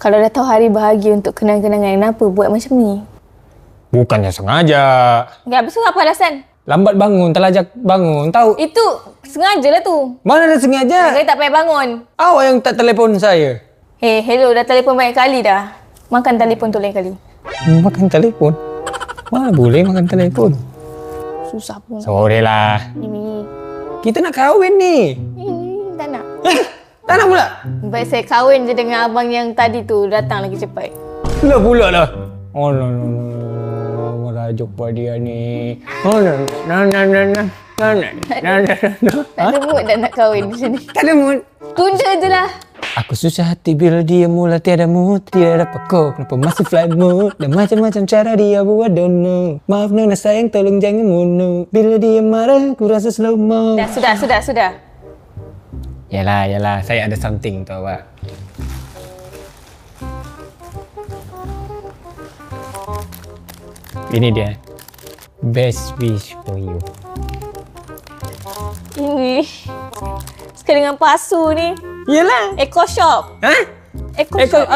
Kalau dah tahu hari bahagia untuk kenang-kenangan, kenapa buat macam ni? Bukannya sengaja. Habis tu apa alasan? Lambat bangun, terlajak bangun. Tahu? Itu sengaja lah tu. Mana ada sengaja? Saya tak payah bangun. Awak yang tak telefon saya. Hey, hello. Dah telefon banyak kali dah. Makan telefon tu lain kali. Makan telefon? Mana boleh makan telefon? Susah pun. Sorry lah. Ini. Kita nak kahwin ni. Ini tak nak. Tak nak pula? Baik saya kahwin je dengan abang yang tadi tu. Datang lagi cepat. Lah pula lah. Oh, no. Merajuk pada dia ni. Oh, no. Tak ada mood dah nak kahwin di sini. Tak ada mood. Tunda je lah. Aku susah hati bila dia mula tiada mood. Tiada pokok, kenapa masih flight mode. Dan macam-macam cara dia buat don't know. Maaf nona sayang, tolong jangan bunuh. Bila dia marah, aku rasa slow mo. Dah, sudah. Yalah, saya ada something tu awak. Ini dia. Best wish for you. Ini. Sekali dengan pasu ni. Yalah. Eco Shop. Ha? Eco Shop.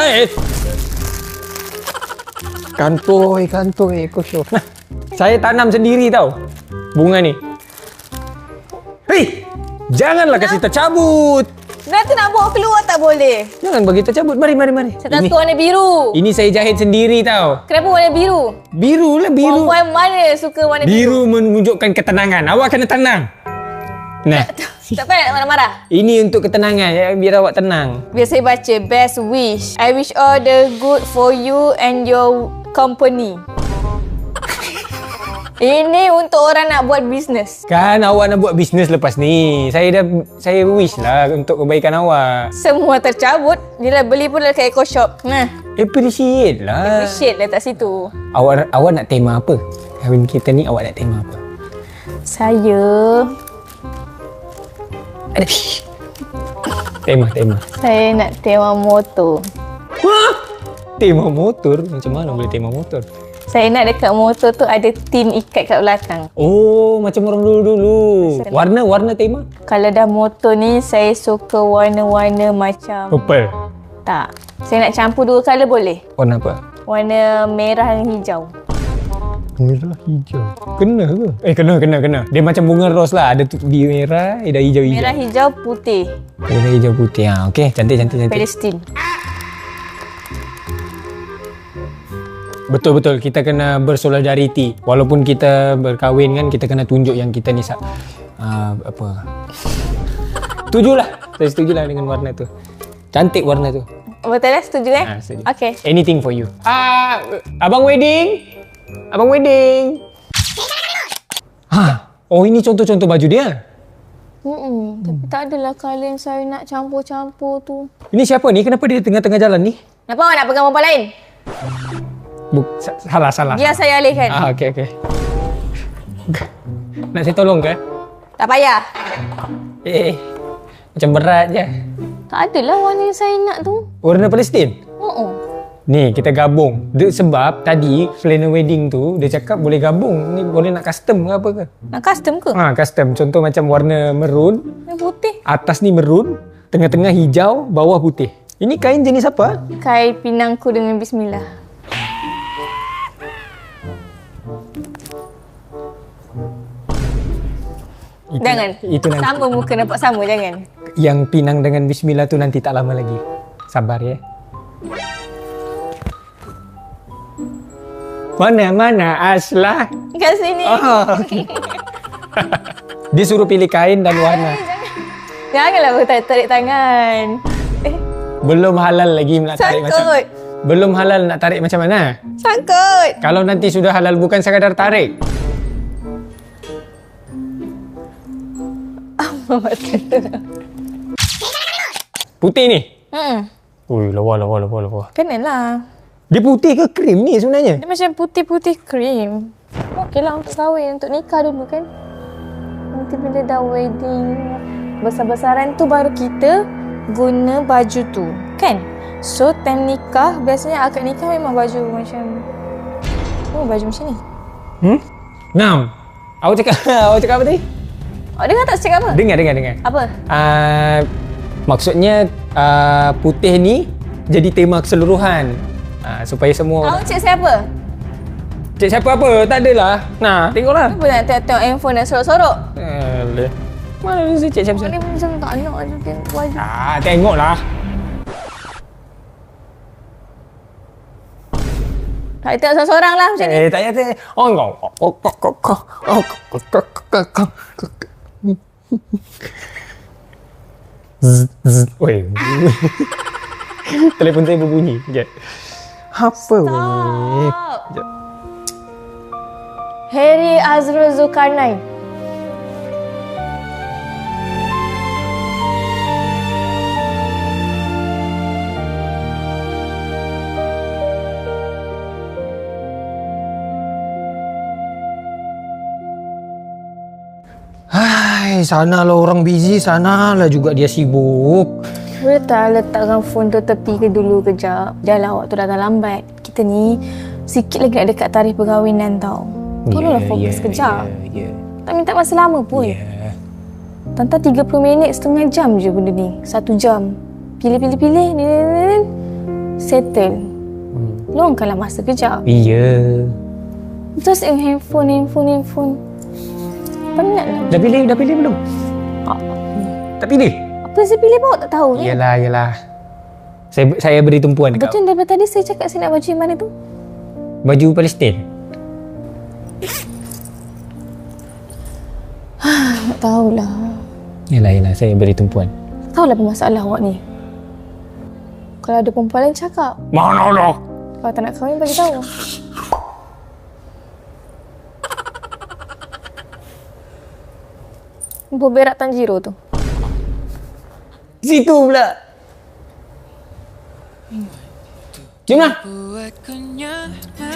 Kantoi, Eco Shop. Nah, saya tanam sendiri tau. Bunga ni. Hei! Janganlah kasi tercabut. Dah tu nak bawa keluar tak boleh. Jangan bagi tercabut. Mari. Saya tak suka warna biru. Ini saya jahit sendiri tau. Kenapa warna biru? Biru lah, biru. Perempuan mana suka warna biru? Biru menunjukkan ketenangan. Awak kena tenang. Nah, Tak payah nak marah-marah. ini untuk ketenangan ya, biar awak tenang. Biar saya baca best wish. I wish all the good for you and your company. Ini untuk orang nak buat bisnes. Kan awak nak buat bisnes lepas ni. Saya wish lah untuk kebaikan awak. Semua tercabut. Yelah, beli pun dekat Eco Shop. Nah, Appreciate lah. appreciate letak situ. Awak nak tema apa? Kahwin kita ni awak nak tema apa? Saya Tema. nak tema motor. Wah! Tema motor? Macam mana boleh tema motor? Saya nak dekat motor tu ada tin ikat kat belakang. Oh, macam orang dulu-dulu. Warna tema? Kalau dah motor ni, saya suka warna-warna macam... Purple. Tak. Saya nak campur dua colour boleh? Warna apa? Warna merah dan hijau. Merah hijau. Kena ke? Kena. Dia macam bunga ros lah. Ada dia merah, ada hijau-hijau. Merah, hijau, putih. Merah, hijau, putih. Ha, okey. Cantik. Palestin. Betul. Kita kena bersolidariti. Walaupun kita berkahwin kan, kita kena tunjuk yang kita ni apa. Setujulah. Saya setujulah dengan warna tu. Cantik warna tu. Betul dah? Setuju kan? Setuju. Okay. Anything for you. Abang wedding. Oh, ini contoh-contoh baju dia. Tapi tak adalah colour yang saya nak campur-campur tu. Ini siapa ni? Kenapa dia tengah-tengah jalan ni? Kenapa awak nak pegang perempuan lain? Salah. Biar saya alihkan. Okey. Nak saya tolong ke? Tak payah. Macam berat je. Tak adalah warna yang saya nak tu. Warna Palestin? Ni, kita gabung. Sebab tadi planner wedding tu, dia cakap boleh gabung. Ni boleh nak custom ke apa ke? Nak custom ke? Custom. Contoh macam warna merun. Yang putih. Atas ni merun, tengah-tengah hijau, bawah putih. Ini kain jenis apa? Kain pinangku dengan bismillah. Jangan. Itu nanti. Sama muka nampak sama, jangan. Yang pinang dengan bismillah tu nanti tak lama lagi. Sabar ya. Mana Aslah? Kat sini. Okay. Dia suruh pilih kain dan warna. Janganlah tarik tangan. Belum halal lagi nak tarik macam. Sangkut. Belum halal nak tarik macam mana? Sangkut. Kalau nanti sudah halal bukan sekadar tarik. Putih ni? Ui, lawa. Kenalah. Dia putih ke krim ni sebenarnya? Dia macam putih-putih krim. Okeylah untuk kahwin, untuk nikah dulu kan. Nanti bila dah wedding besar-besaran tu baru kita guna baju tu, kan? So time nikah, biasanya akad nikah memang baju macam baju macam ni. Nam. Awak cakap apa tadi? Awak dengar tak saya cakap apa? Dengar. Apa? Maksudnya putih ni jadi tema keseluruhan. Supaya semua Awak cek siapa? cek siapa apa? Tak adalah. Nah, tengoklah. Kenapa nak tengok handphone dan sorok-sorok? Alah. Mana mesti cek siapa? Awak ni macam tak nak ada tengok baju. Tengoklah. Tak tengok seorang-seorang lah macam ni. Tak payah. Oh, Weh. Telefon saya berbunyi. Sekejap. Apa weh? Sekejap. Harry Azrul Zulkarnain. Hai, sanalah orang busy, sanalah juga dia sibuk. Boleh tak letakkan phone tu tepi ke dulu kejap? Janganlah awak tu datang lambat. Kita ni sikit lagi nak dekat tarikh perkahwinan tau. Tolonglah fokus kejap. Tak minta masa lama pun. Tanta 30 minit, setengah jam je benda ni. 1 jam. Pilih-pilih-pilih, ni settle. Luangkanlah masa kejap. Ya. Terus handphone. Penat lah. Dah pilih belum? Tak pilih? Apa saya pilih pun tak tahu ni. Yalah. Saya beri tumpuan dekat Betul daripada tadi saya cakap saya nak baju yang mana tu? baju Palestin. Tak tahulah. Yalah, saya beri tumpuan. Tahulah apa masalah awak ni. Kalau ada perempuan lain cakap. Mana dah? Kalau tak nak kahwin bagi tahu. Berak Tanjiro tu. Situ pula. Jomlah.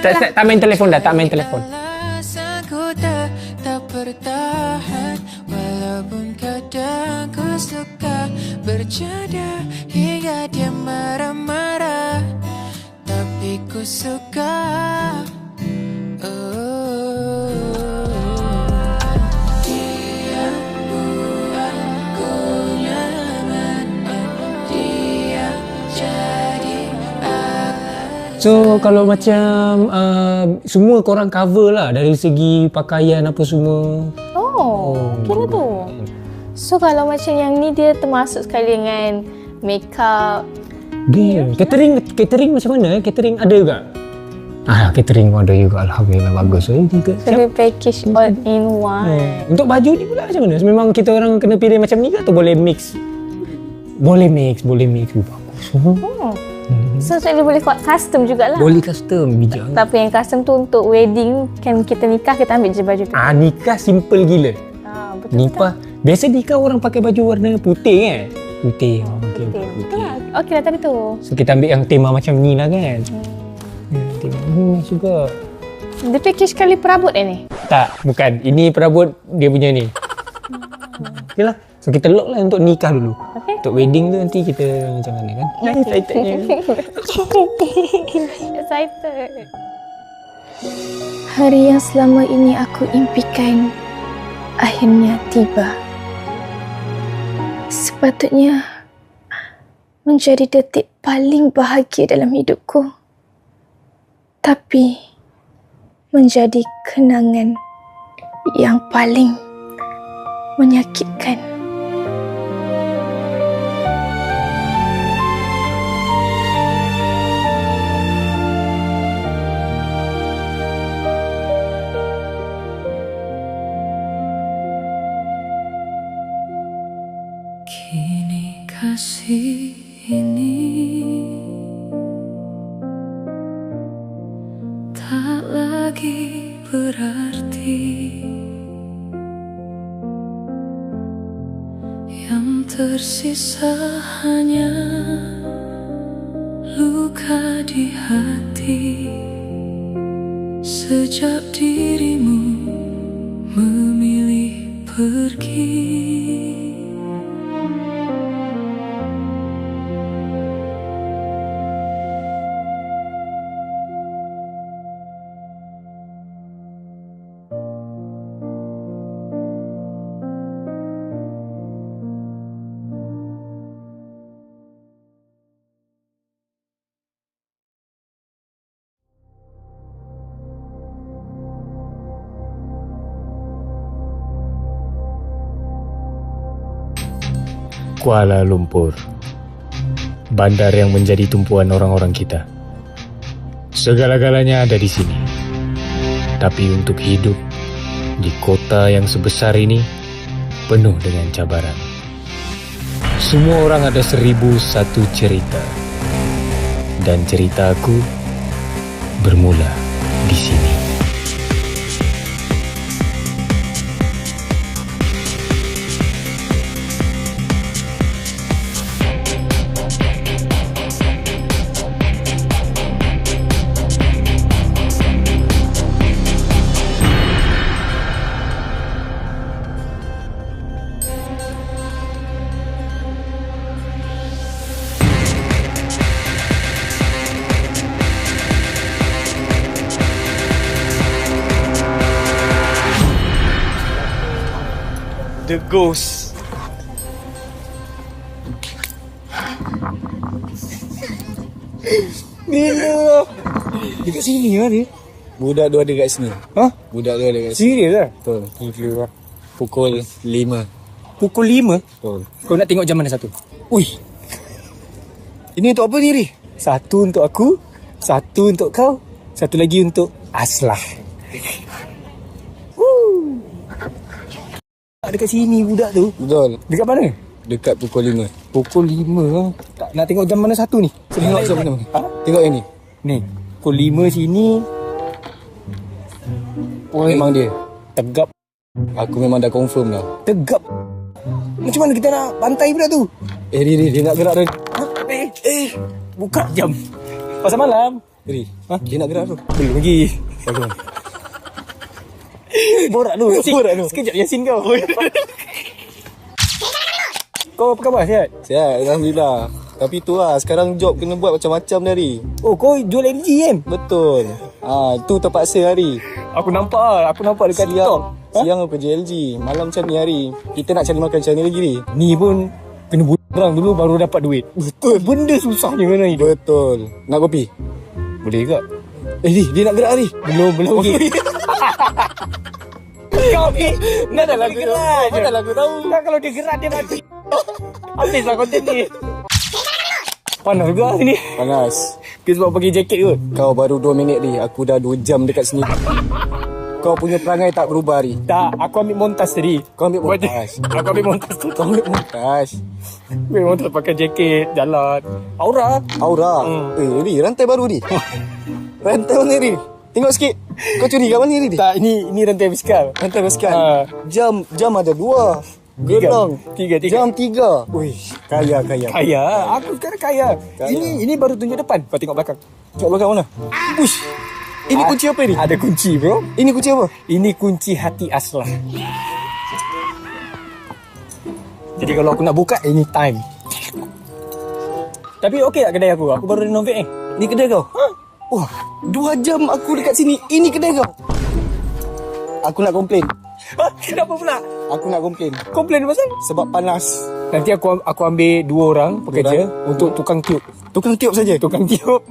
Tak main telefon dah, tak main telefon. Aku tak bertahan, walaupun kadang ku suka bercanda hingga dia marah-marah, tapi ku suka. Dia buatku nyaman dan dia jadi So kalau macam semua korang cover lah dari segi pakaian apa semua. Kira tu. So kalau macam yang ni dia termasuk sekali dengan makeup. Dia catering macam mana? Catering ada juga? Catering pun ada juga. Alhamdulillah bagus. Jadi package all in one. Untuk baju ni pula macam mana? Memang kita orang kena pilih macam ni ke atau boleh mix? Boleh mix. Bagus. So dia boleh custom jugalah. Boleh custom, bijak. Tapi yang custom tu untuk wedding, kan kita nikah kita ambil je baju tu. Nikah simple gila. Betul. Nikah. Biasa nikah orang pakai baju warna putih kan? Putih. Betul lah. Okey lah tadi tu. So kita ambil yang tema macam ni lah kan? Tema juga. Dia package sekali perabot ni. Tak, bukan. Ini perabot dia punya ni. Okey lah. So kita lock lah untuk nikah dulu. Okay. Untuk wedding tu nanti kita macam mana kan? Excitednya. Excited. Hari yang selama ini aku impikan akhirnya tiba. Sepatutnya menjadi detik paling bahagia dalam hidupku. Tapi menjadi kenangan yang paling menyakitkan. kini kasih ini tak lagi berarti. Yang tersisa hanya luka di hati sejak dirimu memilih pergi. Kuala Lumpur, bandar yang menjadi tumpuan orang-orang kita. Segala-galanya ada di sini. Tapi untuk hidup di kota yang sebesar ini penuh dengan cabaran. Semua orang ada 1001 cerita. Dan cerita aku bermula di sini. The Ghost. Bila dekat sini lah dia. Budak tu ada kat sini. Ha? Budak tu ada kat sini. Serius lah? Betul. Pukul 5. Pukul 5? Betul. Kau nak tengok jam mana satu? Ui. Ini untuk apa ni, Ri? Satu untuk aku, satu untuk kau, satu lagi untuk Aslah. Dekat sini budak tu. Betul. Dekat mana? Dekat pukul 5. Pukul 5. Tak nak tengok jam mana satu ni? Tengok jam mana? Ha? Tengok yang ni. Ni. Pukul 5 sini. Memang dia. Tegap. Aku memang dah confirm dah. Tegap. Macam mana kita nak bantai budak tu? Ri, dia nak gerak dah. Ha? Buka jam. Pasal malam. Ri, Ha? dia nak gerak tu. Belum lagi. Bagus. Borak dulu. Borak dulu. Sekejap Yasin kau. Kau apa khabar, sihat? Sihat, Alhamdulillah. Tapi tu lah, sekarang job kena buat macam-macam dah, Ri. Oh, kau jual LG kan? Betul. Tu terpaksa hari. Aku nampak dekat TikTok. Siang aku kerja LG. Malam macam ni hari. Kita nak cari makan macam ni lagi, Ri. Ni pun kena buat orang dulu baru dapat duit. Betul. Benda susahnya kena hidup. Betul. Nak kopi? Boleh ke? Ri, dia nak gerak, Ri. Belum lagi. Kau ni dah lagu gerak je. Dah lagu tahu. Kan kalau dia gerak dia mati. Habislah konten ni. Panas juga sini. Panas. Kita sebab pakai jaket kot. Kau baru 2 minit, Ri. Aku dah 2 jam dekat sini. Kau punya perangai tak berubah, Ri. Tak, aku ambil montas tadi. Kau ambil montas. Aku ambil montas tu. Kau ambil montas. Ambil montas pakai jaket, jalan. Aura. Aura. Ri, rantai baru, Ri. Rantai mana, Ri? Tengok sikit. Kau curi kat mana, Ri? Tak, ini rantai basikal. Rantai basikal. Jam ada 2. Gelang. Tiga. Jam 3. Ui, kaya. Kaya. Aku sekarang kaya. Ini baru tunjuk depan. Kau tengok belakang. Tengok belakang mana? Uish. Ini kunci apa, Ri? Ada kunci, bro. Ini kunci apa? Ini kunci hati Aslah. Jadi kalau aku nak buka, anytime. Tapi okey tak kedai aku? Aku baru renovate ni. Ni kedai kau? Wah, 2 jam aku dekat sini. Ini kedai kau? Aku nak komplain. Kenapa pula? Aku nak komplain. Komplain pasal? Sebab panas. Nanti aku ambil 2 orang pekerja untuk tukang tiup. Tukang tiup saja. Tukang tiup.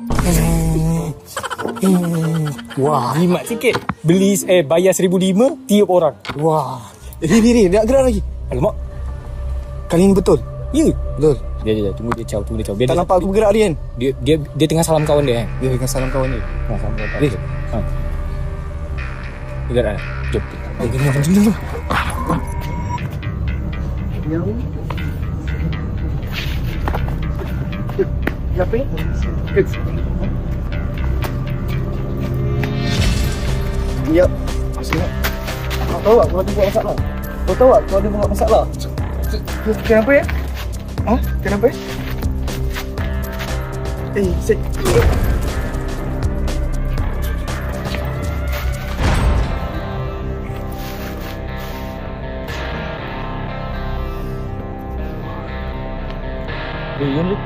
Wah, jimat sikit. Bayar 1,500 tiup orang. Wah. Ri, dia nak gerak lagi. Alamak. Kali ni betul. Ya. Betul. Dia tunggu dia caw. Biar Tak nampak aku bergerak, Ri, kan? dia tengah salam kawan dia kan. Dia dengan salam kawan dia. Salam kawan. Ri. Ha. Gerak. Jom. Jom. Siapa ni? Ya. Bismillah. Kau tahu tak kau ada buat masalah? Kau tahu tak kau ada buat masalah? Kenapa ya? Ha? Kenapa ya? Yan,